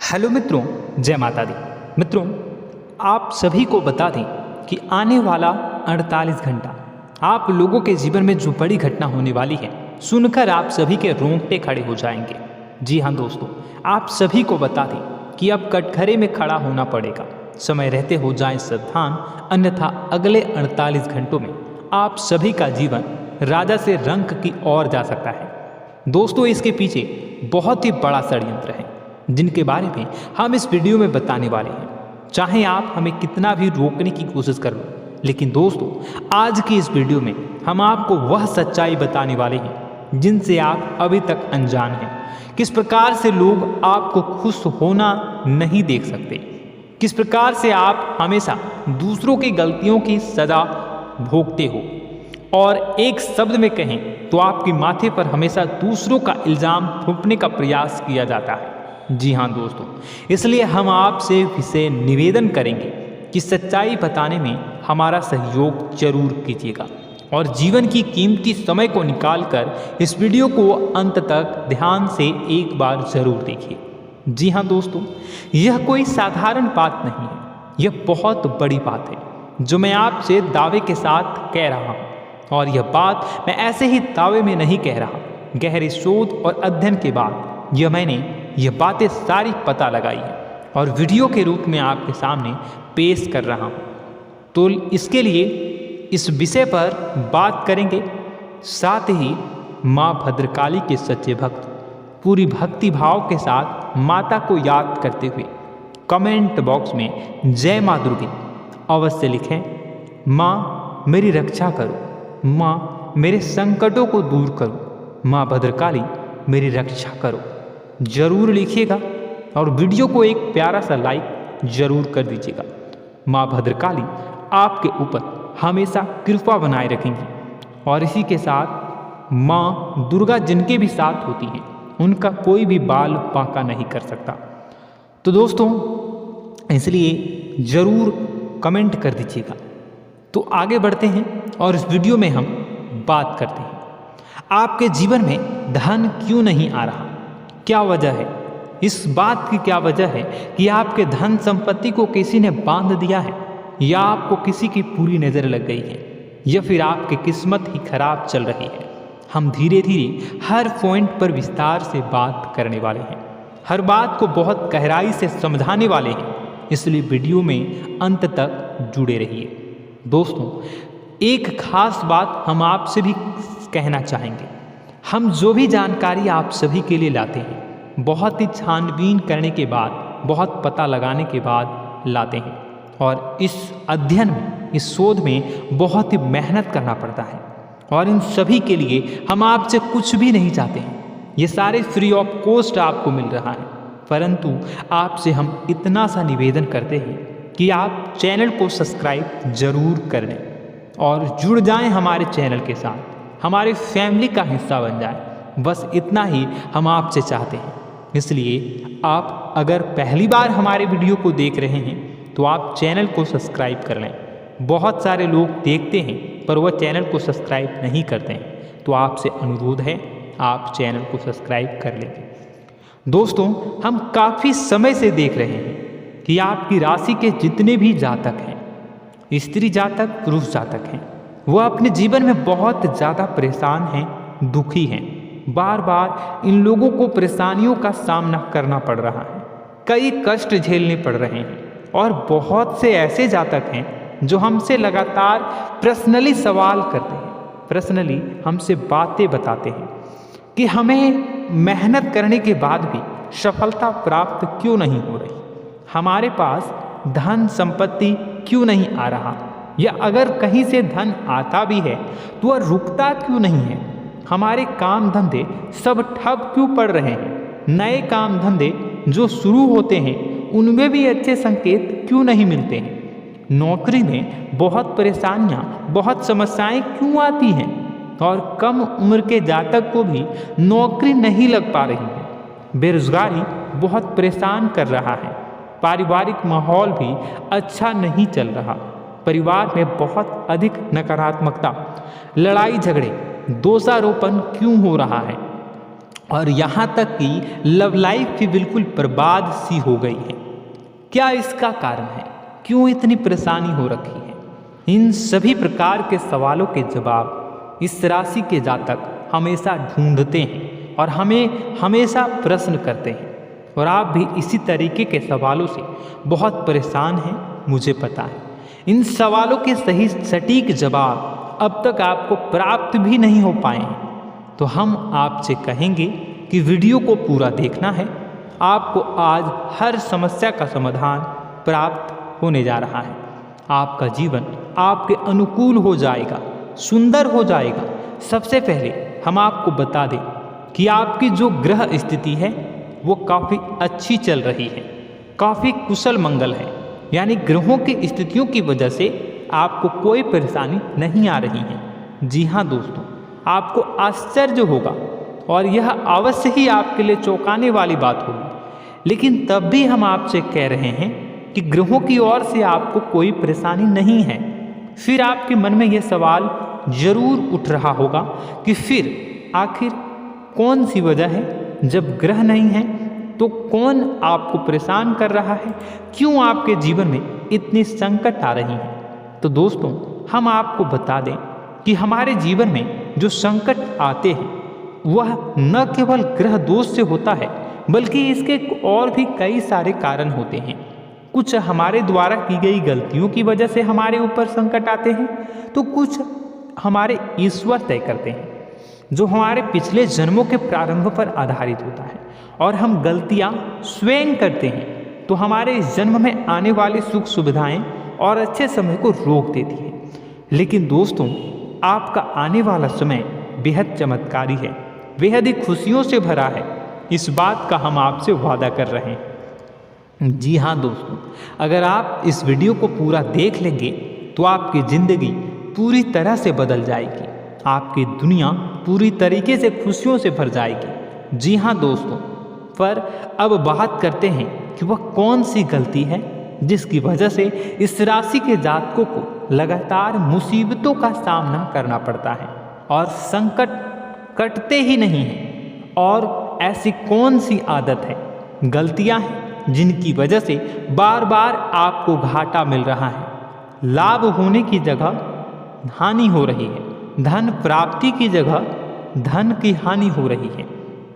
Hello मित्रों, जय माता दी। मित्रों, आप सभी को बता दें कि आने वाला 48 घंटा आप लोगों के जीवन में जो बड़ी घटना होने वाली है, सुनकर आप सभी के रोंगटे खड़े हो जाएंगे। जी हाँ दोस्तों, आप सभी को बता दें कि अब कटघरे में खड़ा होना पड़ेगा। समय रहते हो जाएं सावधान, अन्यथा अगले 48 घंटों में आप सभी का जीवन राजा से रंक की ओर जा सकता है। दोस्तों, इसके पीछे बहुत ही बड़ा षड्यंत्र है जिनके बारे में हम इस वीडियो में बताने वाले हैं। चाहे आप हमें कितना भी रोकने की कोशिश कर लो, लेकिन दोस्तों आज की इस वीडियो में हम आपको वह सच्चाई बताने वाले हैं जिनसे आप अभी तक अनजान हैं। किस प्रकार से लोग आपको खुश होना नहीं देख सकते, किस प्रकार से आप हमेशा दूसरों की गलतियों की सजा भोगते हो, और एक शब्द में कहें तो आपके माथे पर हमेशा दूसरों का इल्ज़ाम थोपने का प्रयास किया जाता है। जी हाँ दोस्तों, इसलिए हम आपसे विशेष निवेदन करेंगे कि सच्चाई बताने में हमारा सहयोग जरूर कीजिएगा और जीवन की कीमती समय को निकालकर इस वीडियो को अंत तक ध्यान से एक बार जरूर देखिए। जी हाँ दोस्तों, यह कोई साधारण बात नहीं है, यह बहुत बड़ी बात है जो मैं आपसे दावे के साथ कह रहा हूँ। और यह बात मैं ऐसे ही दावे में नहीं कह रहा, गहरे शोध और अध्ययन के बाद मैंने ये बातें सारी पता लगाई है और वीडियो के रूप में आपके सामने पेश कर रहा हूँ। तो इसके लिए इस विषय पर बात करेंगे, साथ ही माँ भद्रकाली के सच्चे भक्त पूरी भक्ति भाव के साथ माता को याद करते हुए कमेंट बॉक्स में जय माँ दुर्गे अवश्य लिखें। माँ मेरी रक्षा करो, माँ मेरे संकटों को दूर करो, माँ भद्रकाली मेरी रक्षा करो, जरूर लिखिएगा और वीडियो को एक प्यारा सा लाइक जरूर कर दीजिएगा। माँ भद्रकाली आपके ऊपर हमेशा कृपा बनाए रखेंगी और इसी के साथ माँ दुर्गा जिनके भी साथ होती हैं उनका कोई भी बाल बांका नहीं कर सकता। तो दोस्तों, इसलिए ज़रूर कमेंट कर दीजिएगा। तो आगे बढ़ते हैं और इस वीडियो में हम बात करते हैं, आपके जीवन में धन क्यों नहीं आ रहा, क्या वजह है। इस बात की क्या वजह है कि आपके धन संपत्ति को किसी ने बांध दिया है, या आपको किसी की पूरी नज़र लग गई है, या फिर आपकी किस्मत ही खराब चल रही है। हम धीरे धीरे हर पॉइंट पर विस्तार से बात करने वाले हैं, हर बात को बहुत गहराई से समझाने वाले हैं, इसलिए वीडियो में अंत तक जुड़े रहिए। दोस्तों, एक खास बात हम आपसे भी कहना चाहेंगे, हम जो भी जानकारी आप सभी के लिए लाते हैं बहुत ही छानबीन करने के बाद, बहुत पता लगाने के बाद लाते हैं, और इस अध्ययन में, इस शोध में बहुत ही मेहनत करना पड़ता है। और इन सभी के लिए हम आपसे कुछ भी नहीं चाहते हैं, ये सारे फ्री ऑफ कॉस्ट आपको मिल रहा है, परंतु आपसे हम इतना सा निवेदन करते हैं कि आप चैनल को सब्सक्राइब जरूर कर लें और जुड़ जाएं हमारे चैनल के साथ, हमारे फैमिली का हिस्सा बन जाए। बस इतना ही हम आपसे चाहते हैं। इसलिए आप अगर पहली बार हमारे वीडियो को देख रहे हैं तो आप चैनल को सब्सक्राइब कर लें। बहुत सारे लोग देखते हैं पर वह चैनल को सब्सक्राइब नहीं करते हैं, तो आपसे अनुरोध है आप चैनल को सब्सक्राइब कर लेंगे। दोस्तों, हम काफ़ी समय से देख रहे हैं कि आपकी राशि के जितने भी जातक हैं, स्त्री जातक, पुरुष जातक हैं, वह अपने जीवन में बहुत ज़्यादा परेशान हैं, दुखी हैं। बार बार इन लोगों को परेशानियों का सामना करना पड़ रहा है, कई कष्ट झेलने पड़ रहे हैं, और बहुत से ऐसे जातक हैं जो हमसे लगातार पर्सनली सवाल करते हैं, पर्सनली हमसे बातें बताते हैं कि हमें मेहनत करने के बाद भी सफलता प्राप्त क्यों नहीं हो रही, हमारे पास धन संपत्ति क्यों नहीं आ रहा, या अगर कहीं से धन आता भी है तो वह रुकता क्यों नहीं है, हमारे काम धंधे सब ठप क्यों पड़ रहे हैं, नए काम धंधे जो शुरू होते हैं उनमें भी अच्छे संकेत क्यों नहीं मिलते हैं, नौकरी में बहुत परेशानियां, बहुत समस्याएं क्यों आती हैं, और कम उम्र के जातक को भी नौकरी नहीं लग पा रही है, बेरोजगारी बहुत परेशान कर रहा है, पारिवारिक माहौल भी अच्छा नहीं चल रहा, परिवार में बहुत अधिक नकारात्मकता, लड़ाई झगड़े, दोषारोपण क्यों हो रहा है, और यहाँ तक कि लव लाइफ भी बिल्कुल बर्बाद सी हो गई है। क्या इसका कारण है? क्यों इतनी परेशानी हो रखी है? इन सभी प्रकार के सवालों के जवाब इस राशि के जातक हमेशा ढूंढते हैं और हमें हमेशा प्रश्न करते हैं। और आप भी इसी तरीके के सवालों से बहुत परेशान हैं, मुझे पता है। इन सवालों के सही सटीक जवाब अब तक आपको प्राप्त भी नहीं हो पाए हैं, तो हम आपसे कहेंगे कि वीडियो को पूरा देखना है। आपको आज हर समस्या का समाधान प्राप्त होने जा रहा है। आपका जीवन आपके अनुकूल हो जाएगा, सुंदर हो जाएगा। सबसे पहले हम आपको बता दें कि आपकी जो ग्रह स्थिति है वो काफ़ी अच्छी चल रही है, काफ़ी कुशल मंगल है। यानी ग्रहों की स्थितियों की वजह से आपको कोई परेशानी नहीं आ रही है। जी हाँ दोस्तों, आपको आश्चर्य होगा और यह अवश्य ही आपके लिए चौंकाने वाली बात होगी। लेकिन तब भी हम आपसे कह रहे हैं कि ग्रहों की ओर से आपको कोई परेशानी नहीं है। फिर आपके मन में यह सवाल जरूर उठ रहा होगा कि फिर आखिर कौन सी वजह है? जब ग्रह नहीं है तो कौन आपको परेशान कर रहा है? क्यों आपके जीवन में इतनी संकट आ रही हैं? तो दोस्तों, हम आपको बता दें कि हमारे जीवन में जो संकट आते हैं वह न केवल ग्रह दोष से होता है, बल्कि इसके और भी कई सारे कारण होते हैं। कुछ हमारे द्वारा की गई गलतियों की वजह से हमारे ऊपर संकट आते हैं, तो कुछ हमारे ईश्वर तय करते हैं, जो हमारे पिछले जन्मों के प्रारंभ पर आधारित होता है। और हम गलतियां स्वयं करते हैं तो हमारे इस जन्म में आने वाली सुख सुविधाएं और अच्छे समय को रोक देती हैं। लेकिन दोस्तों, आपका आने वाला समय बेहद चमत्कारी है, बेहद ही खुशियों से भरा है। इस बात का हम आपसे वादा कर रहे हैं। जी हाँ दोस्तों, अगर आप इस वीडियो को पूरा देख लेंगे तो आपकी ज़िंदगी पूरी तरह से बदल जाएगी, आपकी दुनिया पूरी तरीके से खुशियों से भर जाएगी। जी हाँ दोस्तों, पर अब बात करते हैं कि वह कौन सी गलती है जिसकी वजह से इस राशि के जातकों को लगातार मुसीबतों का सामना करना पड़ता है और संकट कटते ही नहीं हैं। और ऐसी कौन सी आदत है, गलतियां हैं जिनकी वजह से बार बार आपको घाटा मिल रहा है, लाभ होने की जगह हानि हो रही है, धन प्राप्ति की जगह धन की हानि हो रही है,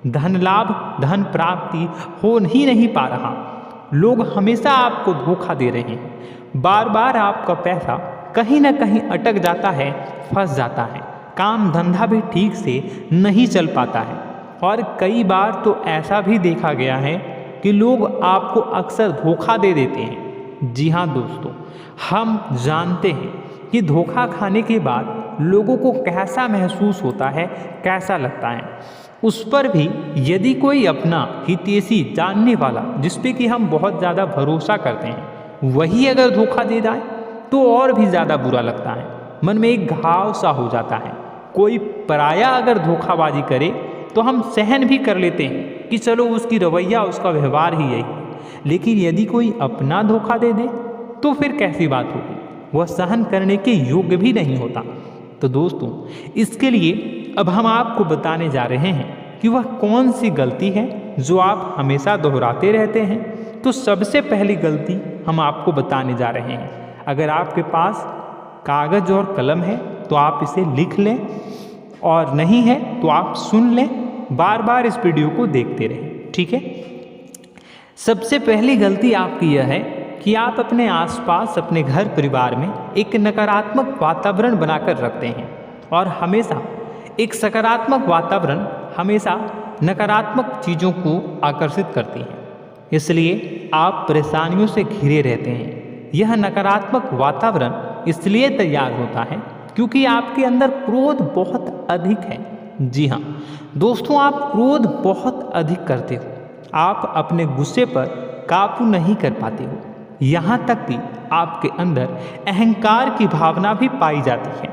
धन लाभ धन प्राप्ति हो ही नहीं पा रहा। लोग हमेशा आपको धोखा दे रहे हैं, बार बार आपका पैसा कहीं ना कहीं अटक जाता है, फंस जाता है, काम धंधा भी ठीक से नहीं चल पाता है। और कई बार तो ऐसा भी देखा गया है कि लोग आपको अक्सर धोखा दे देते हैं। जी हाँ दोस्तों, हम जानते हैं कि धोखा खाने के बाद लोगों को कैसा महसूस होता है, कैसा लगता है। उस पर भी यदि कोई अपना हितैषी जानने वाला, जिस पे कि हम बहुत ज़्यादा भरोसा करते हैं, वही अगर धोखा दे जाए तो और भी ज़्यादा बुरा लगता है, मन में एक घाव सा हो जाता है। कोई पराया अगर धोखाबाजी करे तो हम सहन भी कर लेते हैं कि चलो उसकी रवैया, उसका व्यवहार ही यही है। लेकिन यदि कोई अपना धोखा दे दे तो फिर कैसी बात होगी, वह सहन करने के योग्य भी नहीं होता। तो दोस्तों, इसके लिए अब हम आपको बताने जा रहे हैं कि वह कौन सी गलती है जो आप हमेशा दोहराते रहते हैं। तो सबसे पहली गलती हम आपको बताने जा रहे हैं। अगर आपके पास कागज़ और कलम है तो आप इसे लिख लें, और नहीं है तो आप सुन लें, बार बार इस वीडियो को देखते रहें, ठीक है। सबसे पहली गलती आपकी यह है कि आप अपने आसपास, अपने घर परिवार में एक नकारात्मक वातावरण बनाकर रखते हैं, और हमेशा एक सकारात्मक वातावरण हमेशा नकारात्मक चीज़ों को आकर्षित करती है। इसलिए आप परेशानियों से घिरे रहते हैं। यह नकारात्मक वातावरण इसलिए तैयार होता है क्योंकि आपके अंदर क्रोध बहुत अधिक है। जी हाँ दोस्तों, आप क्रोध बहुत अधिक करते हो, आप अपने गुस्से पर काबू नहीं कर पाते हो। यहाँ तक कि आपके अंदर अहंकार की भावना भी पाई जाती है,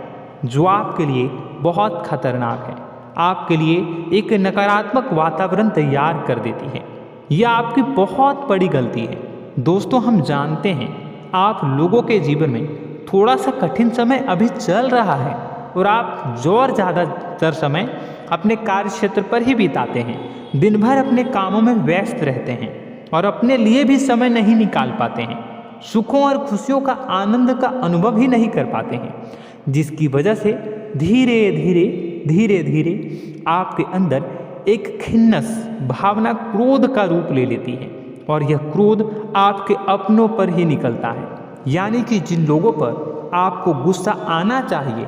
जो आपके लिए बहुत खतरनाक है, आपके लिए एक नकारात्मक वातावरण तैयार कर देती है। यह आपकी बहुत बड़ी गलती है। दोस्तों, हम जानते हैं आप लोगों के जीवन में थोड़ा सा कठिन समय अभी चल रहा है, और आप और ज़्यादातर समय अपने कार्य क्षेत्र पर ही बिताते हैं। दिन भर अपने कामों में व्यस्त रहते हैं और अपने लिए भी समय नहीं निकाल पाते हैं। सुखों और खुशियों का आनंद का अनुभव ही नहीं कर पाते हैं, जिसकी वजह से धीरे धीरे आपके अंदर एक खिन्नस भावना क्रोध का रूप ले लेती है और यह क्रोध आपके अपनों पर ही निकलता है। यानी कि जिन लोगों पर आपको गुस्सा आना चाहिए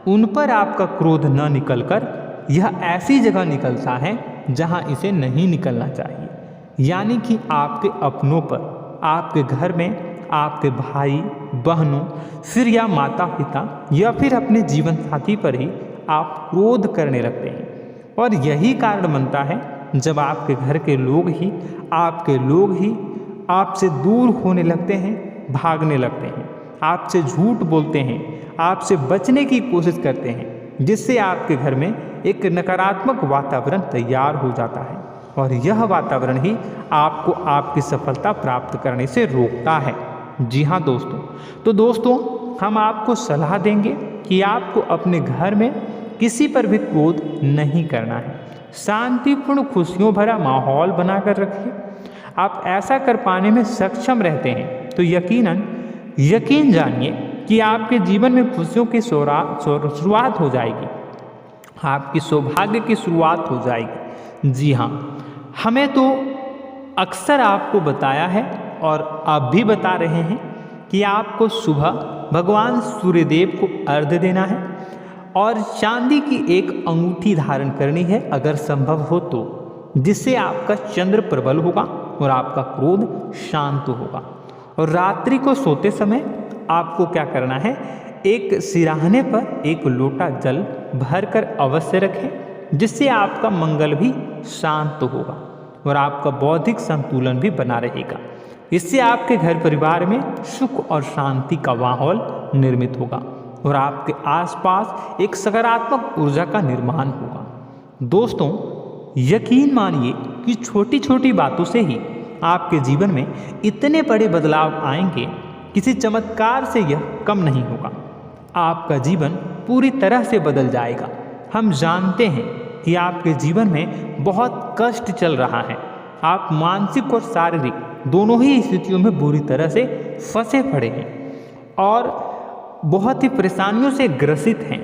उन पर आपका क्रोध न निकलकर यह ऐसी जगह निकलता है जहां इसे नहीं निकलना चाहिए। यानी कि आपके अपनों पर, आपके घर में आपके भाई बहनों, फिर या माता पिता या फिर अपने जीवन साथी पर ही आप क्रोध करने लगते हैं। और यही कारण बनता है जब आपके घर के लोग ही आपसे दूर होने लगते हैं, भागने लगते हैं, आपसे झूठ बोलते हैं, आपसे बचने की कोशिश करते हैं, जिससे आपके घर में एक नकारात्मक वातावरण तैयार हो जाता है और यह वातावरण ही आपको आपकी सफलता प्राप्त करने से रोकता है। जी हाँ दोस्तों, तो दोस्तों हम आपको सलाह देंगे कि आपको अपने घर में किसी पर भी क्रोध नहीं करना है। शांतिपूर्ण खुशियों भरा माहौल बनाकर रखिए। आप ऐसा कर पाने में सक्षम रहते हैं तो यकीन जानिए कि आपके जीवन में खुशियों की शुरुआत हो जाएगी, आपकी सौभाग्य की शुरुआत हो जाएगी। जी हाँ, हमें तो अक्सर आपको बताया है और आप भी बता रहे हैं कि आपको सुबह भगवान सूर्यदेव को अर्घ्य देना है और चांदी की एक अंगूठी धारण करनी है अगर संभव हो तो, जिससे आपका चंद्र प्रबल होगा और आपका क्रोध शांत होगा। और रात्रि को सोते समय आपको क्या करना है, एक सिराहने पर एक लोटा जल भरकर अवश्य रखें, जिससे आपका मंगल भी शांत होगा और आपका बौद्धिक संतुलन भी बना रहेगा। इससे आपके घर परिवार में सुख और शांति का माहौल निर्मित होगा और आपके आसपास एक सकारात्मक ऊर्जा का निर्माण होगा। दोस्तों यकीन मानिए कि छोटी छोटी बातों से ही आपके जीवन में इतने बड़े बदलाव आएंगे, किसी चमत्कार से यह कम नहीं होगा। आपका जीवन पूरी तरह से बदल जाएगा। हम जानते हैं कि आपके जीवन में बहुत कष्ट चल रहा है, आप मानसिक और शारीरिक दोनों ही स्थितियों में बुरी तरह से फंसे पड़े हैं और बहुत ही परेशानियों से ग्रसित हैं।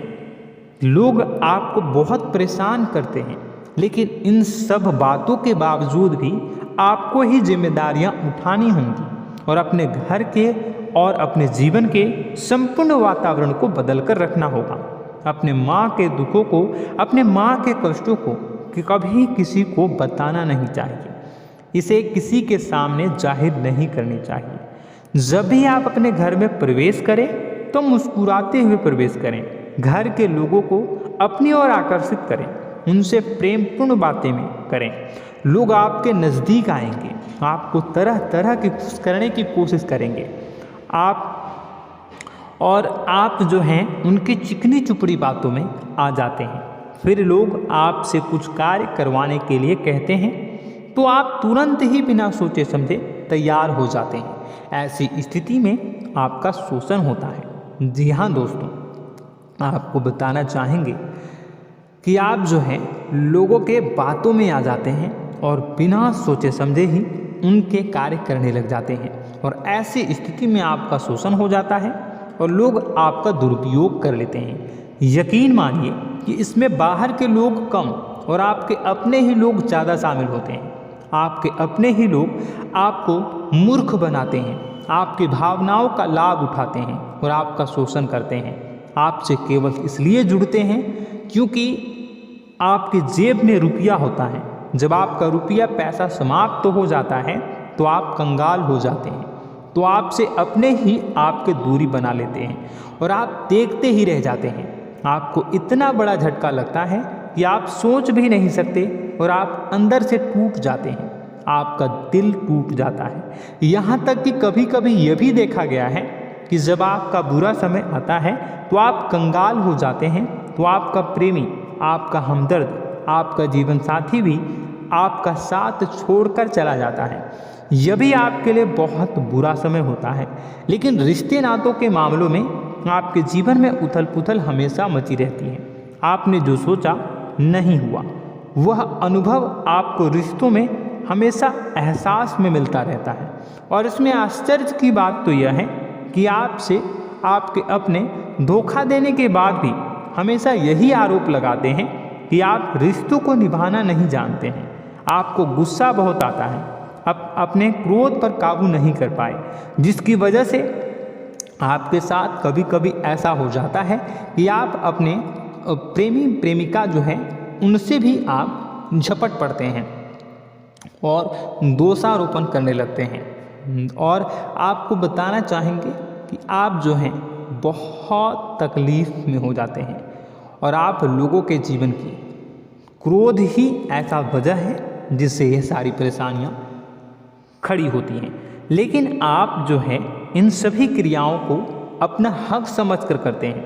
लोग आपको बहुत परेशान करते हैं, लेकिन इन सब बातों के बावजूद भी आपको ही जिम्मेदारियां उठानी होंगी और अपने घर के और अपने जीवन के संपूर्ण वातावरण को बदल कर रखना होगा। अपने माँ के दुखों को, अपने माँ के कष्टों को कभी किसी को बताना नहीं चाहिए, इसे किसी के सामने जाहिर नहीं करनी चाहिए। जब भी आप अपने घर में प्रवेश करें तो मुस्कुराते हुए प्रवेश करें, घर के लोगों को अपनी ओर आकर्षित करें, उनसे प्रेमपूर्ण बातें में करें। लोग आपके नज़दीक आएंगे, आपको तरह तरह की खुश करने की कोशिश करेंगे। आप जो हैं उनकी चिकनी चुपड़ी बातों में आ जाते हैं। फिर लोग आपसे कुछ कार्य करवाने के लिए कहते हैं तो आप तुरंत ही बिना सोचे समझे तैयार हो जाते हैं। ऐसी स्थिति में आपका शोषण होता है। जी हाँ दोस्तों, आपको बताना चाहेंगे कि आप जो हैं लोगों के बातों में आ जाते हैं और बिना सोचे समझे ही उनके कार्य करने लग जाते हैं और ऐसी स्थिति में आपका शोषण हो जाता है और लोग आपका दुरुपयोग कर लेते हैं। यकीन मानिए कि इसमें बाहर के लोग कम और आपके अपने ही लोग ज़्यादा शामिल होते हैं। आपके अपने ही लोग आपको मूर्ख बनाते हैं, आपकी भावनाओं का लाभ उठाते हैं और आपका शोषण करते हैं। आपसे केवल इसलिए जुड़ते हैं क्योंकि आपकी जेब में रुपया होता है। जब आपका रुपया पैसा समाप्त हो जाता है तो आप कंगाल हो जाते हैं, तो आपसे अपने ही आपके दूरी बना लेते हैं और आप देखते ही रह जाते हैं। आपको इतना बड़ा झटका लगता है कि आप सोच भी नहीं सकते और आप अंदर से टूट जाते हैं, आपका दिल टूट जाता है। यहाँ तक कि कभी कभी यह भी देखा गया है कि जब आपका बुरा समय आता है तो आप कंगाल हो जाते हैं, तो आपका प्रेमी, आपका हमदर्द, आपका जीवन साथी भी आपका साथ छोड़कर चला जाता है। यह भी आपके लिए बहुत बुरा समय होता है। लेकिन रिश्ते नातों के मामलों में आपके जीवन में उथल पुथल हमेशा मची रहती है। आपने जो सोचा नहीं हुआ। वह अनुभव आपको रिश्तों में हमेशा एहसास में मिलता रहता है। और इसमें आश्चर्य की बात तो यह है कि आपसे आपके अपने धोखा देने के बाद भी हमेशा यही आरोप लगाते हैं कि आप रिश्तों को निभाना नहीं जानते हैं। आपको गुस्सा बहुत आता है, अपने क्रोध पर काबू नहीं कर पाए, जिसकी वजह से आपके साथ कभी कभी ऐसा हो जाता है कि आप अपने प्रेमी प्रेमिका जो है उनसे भी आप झपट पड़ते हैं और दोषारोपण करने लगते हैं। और आपको बताना चाहेंगे कि आप जो हैं बहुत तकलीफ़ में हो जाते हैं और आप लोगों के जीवन की क्रोध ही ऐसा वजह है जिससे ये सारी परेशानियाँ खड़ी होती हैं। लेकिन आप जो है इन सभी क्रियाओं को अपना हक समझकर करते हैं,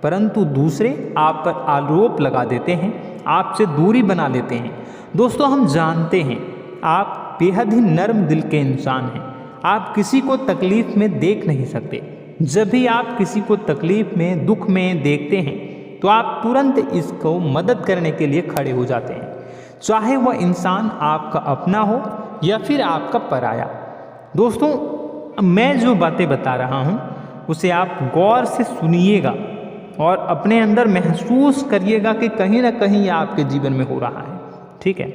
परंतु दूसरे आप पर आरोप लगा देते हैं, आपसे दूरी बना लेते हैं। दोस्तों, हम जानते हैं आप बेहद ही नर्म दिल के इंसान हैं। आप किसी को तकलीफ़ में देख नहीं सकते। जब भी आप किसी को तकलीफ़ में, दुख में देखते हैं तो आप तुरंत इसको मदद करने के लिए खड़े हो जाते हैं, चाहे वह इंसान आपका अपना हो या फिर आपका पराया। दोस्तों, मैं जो बातें बता रहा हूँ उसे आप गौर से सुनिएगा और अपने अंदर महसूस करिएगा कि कहीं ना कहीं यह आपके जीवन में हो रहा है। ठीक है,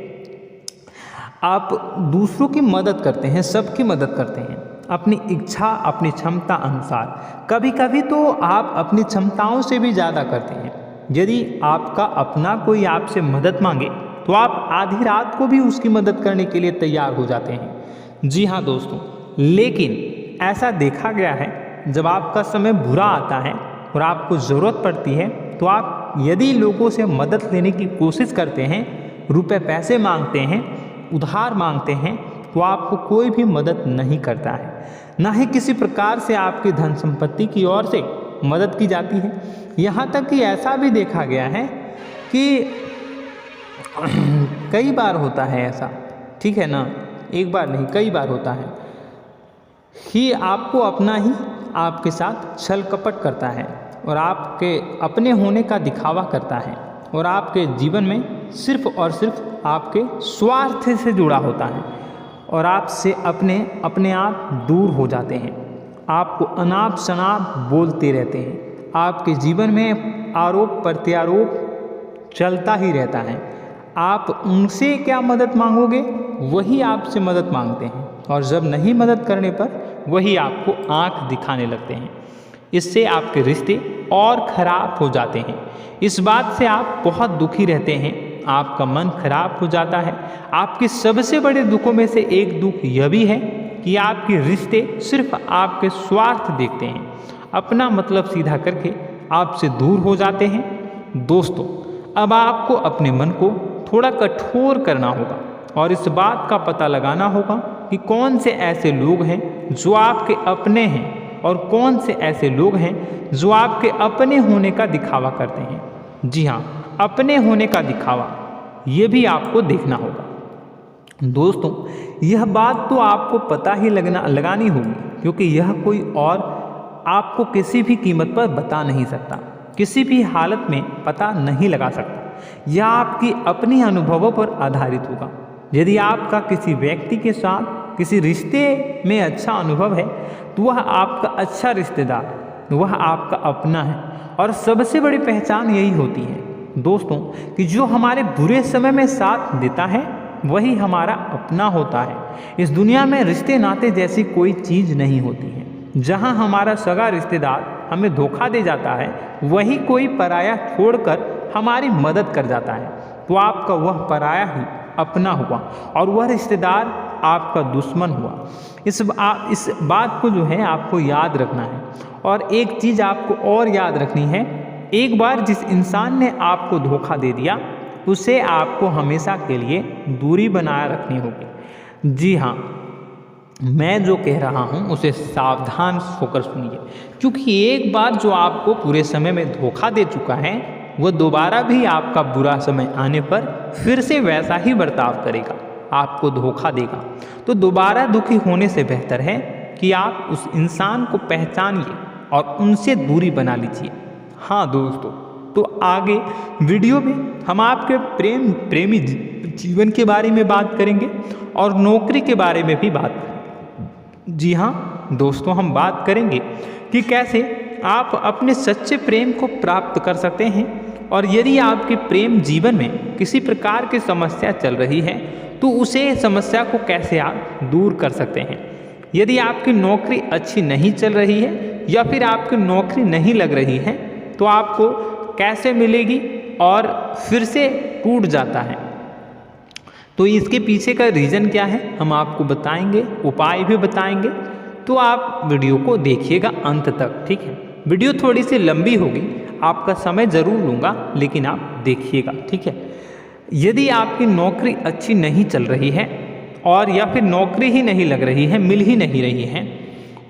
आप दूसरों की मदद करते हैं, सबकी मदद करते हैं अपनी इच्छा, अपनी क्षमता अनुसार। कभी कभी तो आप अपनी क्षमताओं से भी ज़्यादा करते हैं। यदि आपका अपना कोई आपसे मदद मांगे तो आप आधी रात को भी उसकी मदद करने के लिए तैयार हो जाते हैं। जी हाँ दोस्तों, लेकिन ऐसा देखा गया है जब आपका समय बुरा आता है और आपको ज़रूरत पड़ती है तो आप यदि लोगों से मदद लेने की कोशिश करते हैं, रुपए पैसे मांगते हैं, उधार मांगते हैं, तो आपको कोई भी मदद नहीं करता है। ना ही किसी प्रकार से आपकी धन संपत्ति की ओर से मदद की जाती है। यहाँ तक कि ऐसा भी देखा गया है कि कई बार होता है ऐसा, ठीक है ना, एक बार नहीं कई बार होता है कि आपको अपना ही आपके साथ छल कपट करता है और आपके अपने होने का दिखावा करता है और आपके जीवन में सिर्फ और सिर्फ आपके स्वार्थ से जुड़ा होता है और आपसे अपने आप दूर हो जाते हैं। आपको अनाप शनाप बोलते रहते हैं। आपके जीवन में आरोप प्रत्यारोप चलता ही रहता है। आप उनसे क्या मदद मांगोगे, वही आपसे मदद मांगते हैं और जब नहीं मदद करने पर वही आपको आंख दिखाने लगते हैं। इससे आपके रिश्ते और खराब हो जाते हैं। इस बात से आप बहुत दुखी रहते हैं, आपका मन खराब हो जाता है। आपके सबसे बड़े दुखों में से एक दुख यह भी है कि आपके रिश्ते सिर्फ आपके स्वार्थ देखते हैं, अपना मतलब सीधा करके आपसे दूर हो जाते हैं। दोस्तों, अब आपको अपने मन को थोड़ा कठोर करना होगा और इस बात का पता लगाना होगा कि कौन से ऐसे लोग हैं जो आपके अपने हैं और कौन से ऐसे लोग हैं जो आपके अपने होने का दिखावा करते हैं। जी हाँ, अपने होने का दिखावा, ये भी आपको देखना होगा। दोस्तों, यह बात तो आपको पता ही लगानी होगी, क्योंकि यह कोई और आपको किसी भी कीमत पर बता नहीं सकता, किसी भी हालत में पता नहीं लगा सकता। यह आपकी अपनी अनुभवों पर आधारित होगा। यदि आपका किसी व्यक्ति के साथ किसी रिश्ते में अच्छा अनुभव है तो वह आपका अच्छा रिश्तेदार, वह आपका अपना है। और सबसे बड़ी पहचान यही होती है दोस्तों कि जो हमारे बुरे समय में साथ देता है वही हमारा अपना होता है। इस दुनिया में रिश्ते नाते जैसी कोई चीज़ नहीं होती है। जहाँ हमारा सगा रिश्तेदार हमें धोखा दे जाता है, वही कोई पराया छोड़कर हमारी मदद कर जाता है, तो आपका वह पराया ही अपना हुआ और वह रिश्तेदार आपका दुश्मन हुआ। इस बात को जो है आपको याद रखना है। और एक चीज़ आपको और याद रखनी है, एक बार जिस इंसान ने आपको धोखा दे दिया उसे आपको हमेशा के लिए दूरी बनाए रखनी होगी। जी हाँ, मैं जो कह रहा हूँ उसे सावधान होकर सुनिए, क्योंकि एक बार जो आपको पूरे समय में धोखा दे चुका है वह दोबारा भी आपका बुरा समय आने पर फिर से वैसा ही बर्ताव करेगा, आपको धोखा देगा। तो दोबारा दुखी होने से बेहतर है कि आप उस इंसान को पहचानिए और उनसे दूरी बना लीजिए। हाँ दोस्तों, तो आगे वीडियो में हम आपके प्रेमी जीवन के बारे में बात करेंगे और नौकरी के बारे में भी बात करेंगे। जी हाँ दोस्तों, हम बात करेंगे कि कैसे आप अपने सच्चे प्रेम को प्राप्त कर सकते हैं, और यदि आपके प्रेम जीवन में किसी प्रकार की समस्या चल रही है तो उसे समस्या को कैसे आप दूर कर सकते हैं। यदि आपकी नौकरी अच्छी नहीं चल रही है या फिर आपकी नौकरी नहीं लग रही है तो आपको कैसे मिलेगी और फिर से टूट जाता है, तो इसके पीछे का रीज़न क्या है हम आपको बताएंगे, उपाय भी बताएंगे। तो आप वीडियो को देखिएगा अंत तक, ठीक है। वीडियो थोड़ी सी लंबी होगी, आपका समय ज़रूर लूँगा, लेकिन आप देखिएगा, ठीक है। यदि आपकी नौकरी अच्छी नहीं चल रही है और या फिर नौकरी ही नहीं लग रही है, मिल ही नहीं रही है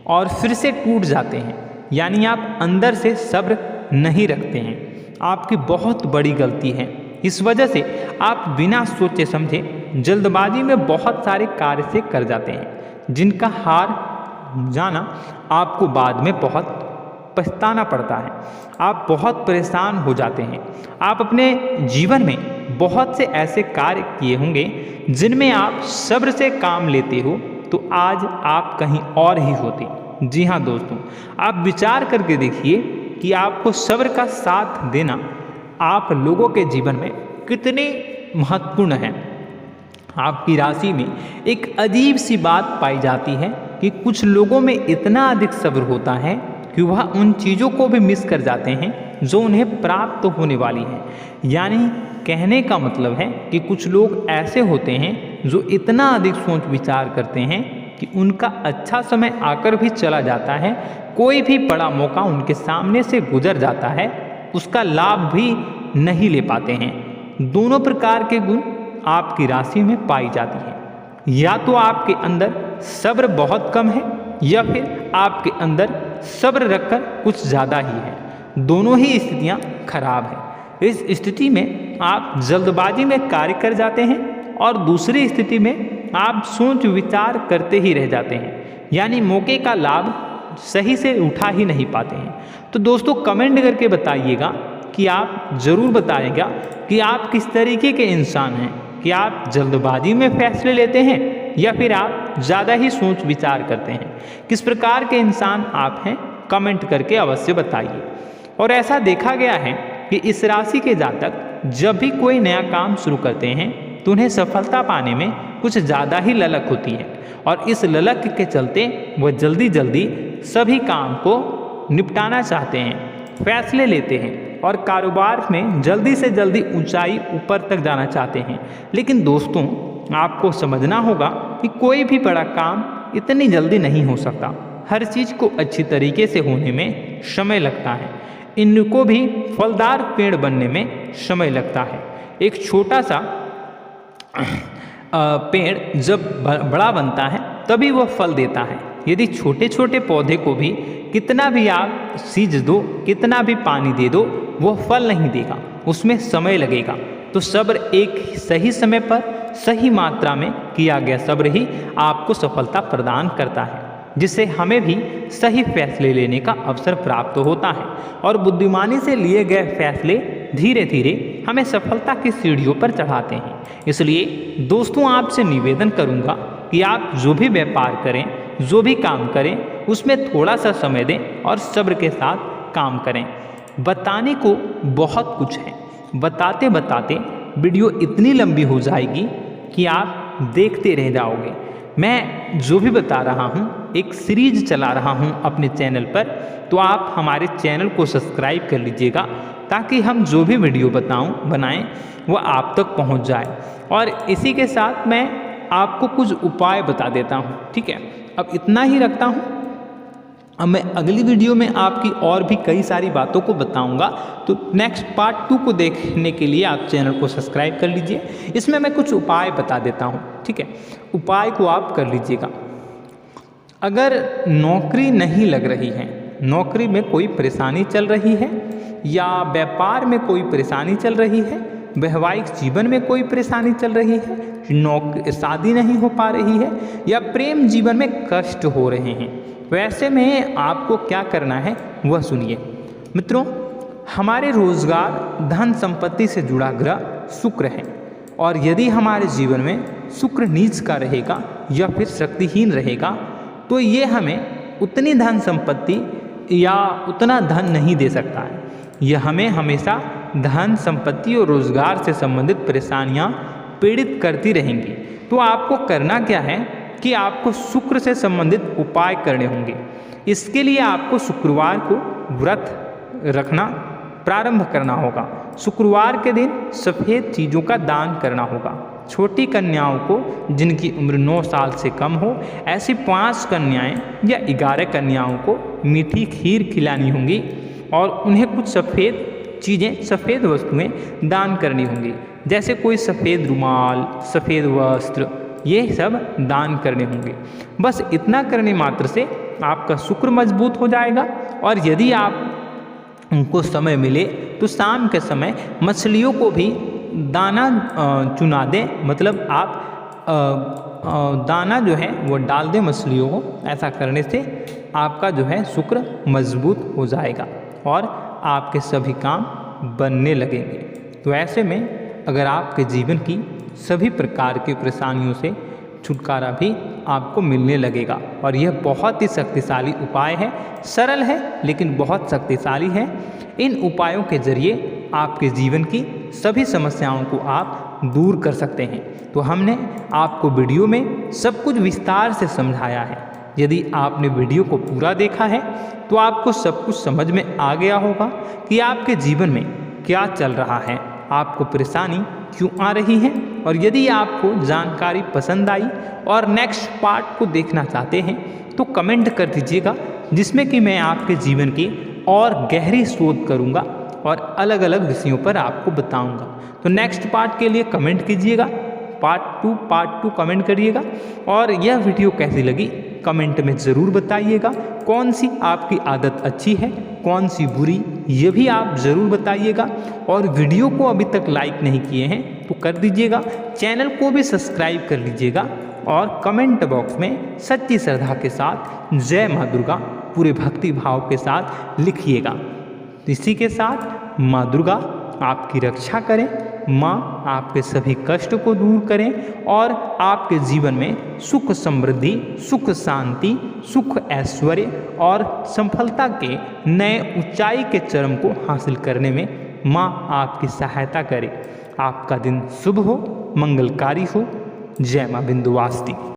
और फिर से टूट जाते हैं, यानी आप अंदर से सब्र नहीं रखते हैं, आपकी बहुत बड़ी गलती है। इस वजह से आप बिना सोचे समझे जल्दबाजी में बहुत सारे कार्य से कर जाते हैं, जिनका हार जाना आपको बाद में बहुत पछताना पड़ता है। आप बहुत परेशान हो जाते हैं। आप अपने जीवन में बहुत से ऐसे कार्य किए होंगे जिनमें आप सब्र से काम लेते हो, तो आज आप कहीं और ही होते। जी हाँ दोस्तों, आप विचार करके देखिए कि आपको सब्र का साथ देना आप लोगों के जीवन में कितने महत्वपूर्ण है। आपकी राशि में एक अजीब सी बात पाई जाती है कि कुछ लोगों में इतना अधिक सब्र होता है कि वह उन चीज़ों को भी मिस कर जाते हैं जो उन्हें प्राप्त होने वाली है। यानी कहने का मतलब है कि कुछ लोग ऐसे होते हैं जो इतना अधिक सोच विचार करते हैं कि उनका अच्छा समय आकर भी चला जाता है, कोई भी बड़ा मौका उनके सामने से गुजर जाता है, उसका लाभ भी नहीं ले पाते हैं। दोनों प्रकार के गुण आपकी राशि में पाई जाती है। या तो आपके अंदर सब्र बहुत कम है या फिर आपके अंदर सब्र रखकर कुछ ज़्यादा ही है। दोनों ही स्थितियाँ खराब है। इस स्थिति में आप जल्दबाजी में कार्य कर जाते हैं और दूसरी स्थिति में आप सोच विचार करते ही रह जाते हैं, यानी मौके का लाभ सही से उठा ही नहीं पाते हैं। तो दोस्तों कमेंट करके बताइएगा कि आप ज़रूर बताइएगा कि आप किस तरीके के इंसान हैं, कि आप जल्दबाजी में फैसले लेते हैं या फिर आप ज़्यादा ही सोच विचार करते हैं। किस प्रकार के इंसान आप हैं कमेंट करके अवश्य बताइए। और ऐसा देखा गया है कि इस राशि के जातक जब भी कोई नया काम शुरू करते हैं तो उन्हें सफलता पाने में कुछ ज़्यादा ही ललक होती है, और इस ललक के चलते वह जल्दी जल्दी सभी काम को निपटाना चाहते हैं, फैसले लेते हैं और कारोबार में जल्दी से जल्दी ऊंचाई ऊपर तक जाना चाहते हैं। लेकिन दोस्तों आपको समझना होगा कि कोई भी बड़ा काम इतनी जल्दी नहीं हो सकता। हर चीज़ को अच्छी तरीके से होने में समय लगता है। इनको भी फलदार पेड़ बनने में समय लगता है। एक छोटा सा पेड़ जब बड़ा बनता है तभी वह फल देता है। यदि छोटे छोटे पौधे को भी कितना भी आप सींच दो, कितना भी पानी दे दो, वो फल नहीं देगा, उसमें समय लगेगा। तो सब्र एक सही समय पर सही मात्रा में किया गया सब्र ही आपको सफलता प्रदान करता है, जिससे हमें भी सही फैसले लेने का अवसर प्राप्त होता है। और बुद्धिमानी से लिए गए फैसले धीरे धीरे हमें सफलता की सीढ़ियों पर चढ़ाते हैं। इसलिए दोस्तों आपसे निवेदन करूंगा कि आप जो भी व्यापार करें, जो भी काम करें, उसमें थोड़ा सा समय दें और सब्र के साथ काम करें। बताने को बहुत कुछ है, बताते बताते वीडियो इतनी लंबी हो जाएगी कि आप देखते रह जाओगे। मैं जो भी बता रहा हूँ एक सीरीज चला रहा हूँ अपने चैनल पर, तो आप हमारे चैनल को सब्सक्राइब कर लीजिएगा ताकि हम जो भी वीडियो बनाएं वो आप तक पहुँच जाए। और इसी के साथ मैं आपको कुछ उपाय बता देता हूँ, ठीक है। अब इतना ही रखता हूँ। अब मैं अगली वीडियो में आपकी और भी कई सारी बातों को बताऊंगा, तो नेक्स्ट पार्ट 2 को देखने के लिए आप चैनल को सब्सक्राइब कर लीजिए। इसमें मैं कुछ उपाय बता देता हूं, ठीक है। उपाय को आप कर लीजिएगा। अगर नौकरी नहीं लग रही है, नौकरी में कोई परेशानी चल रही है, या व्यापार में कोई परेशानी चल रही है, वैवाहिक जीवन में कोई परेशानी चल रही है, शादी नहीं हो पा रही है, या प्रेम जीवन में कष्ट हो रहे हैं, वैसे में आपको क्या करना है वह सुनिए। मित्रों, हमारे रोजगार, धन संपत्ति से जुड़ा ग्रह शुक्र है, और यदि हमारे जीवन में शुक्र नीच का रहेगा या फिर शक्तिहीन रहेगा तो ये हमें उतनी धन संपत्ति या उतना धन नहीं दे सकता है। यह हमें हमेशा धन संपत्ति और रोजगार से संबंधित परेशानियां पीड़ित करती रहेंगी। तो आपको करना क्या है कि आपको शुक्र से संबंधित उपाय करने होंगे। इसके लिए आपको शुक्रवार को व्रत रखना प्रारंभ करना होगा। शुक्रवार के दिन सफ़ेद चीज़ों का दान करना होगा। छोटी कन्याओं को जिनकी उम्र 9 साल से कम हो, ऐसी 5 कन्याएं या 11 कन्याओं को मीठी खीर खिलानी होंगी और उन्हें कुछ सफ़ेद चीज़ें, सफ़ेद वस्तुएं दान करनी होंगी, जैसे कोई सफ़ेद रुमाल, सफ़ेद वस्त्र, ये सब दान करने होंगे। बस इतना करने मात्र से आपका शुक्र मजबूत हो जाएगा। और यदि आप उनको समय मिले तो शाम के समय मछलियों को भी दाना चुना दें, मतलब आप दाना जो है वो डाल दें मछलियों को। ऐसा करने से आपका जो है शुक्र मजबूत हो जाएगा और आपके सभी काम बनने लगेंगे। तो ऐसे में अगर आपके जीवन की सभी प्रकार की परेशानियों से छुटकारा भी आपको मिलने लगेगा। और यह बहुत ही शक्तिशाली उपाय है, सरल है लेकिन बहुत शक्तिशाली है। इन उपायों के जरिए आपके जीवन की सभी समस्याओं को आप दूर कर सकते हैं। तो हमने आपको वीडियो में सब कुछ विस्तार से समझाया है। यदि आपने वीडियो को पूरा देखा है तो आपको सब कुछ समझ में आ गया होगा कि आपके जीवन में क्या चल रहा है, आपको परेशानी क्यों आ रही है। और यदि आपको जानकारी पसंद आई और नेक्स्ट पार्ट को देखना चाहते हैं तो कमेंट कर दीजिएगा, जिसमें कि मैं आपके जीवन की और गहरी शोध करूंगा और अलग अलग विषयों पर आपको बताऊंगा। तो नेक्स्ट पार्ट के लिए कमेंट कीजिएगा, पार्ट 2 कमेंट करिएगा। और यह वीडियो कैसी लगी कमेंट में ज़रूर बताइएगा। कौन सी आपकी आदत अच्छी है, कौन सी बुरी, ये भी आप ज़रूर बताइएगा। और वीडियो को अभी तक लाइक नहीं किए हैं तो कर दीजिएगा, चैनल को भी सब्सक्राइब कर लीजिएगा और कमेंट बॉक्स में सच्ची श्रद्धा के साथ जय माँ दुर्गा पूरे भक्ति भाव के साथ लिखिएगा। इसी के साथ माँ दुर्गा आपकी रक्षा करें, माँ आपके सभी कष्ट को दूर करें और आपके जीवन में सुख समृद्धि, सुख शांति, सुख ऐश्वर्य और सफलता के नए ऊंचाई के चरम को हासिल करने में माँ आपकी सहायता करे। आपका दिन शुभ हो, मंगलकारी हो। जय माँ विंध्यवासिनी।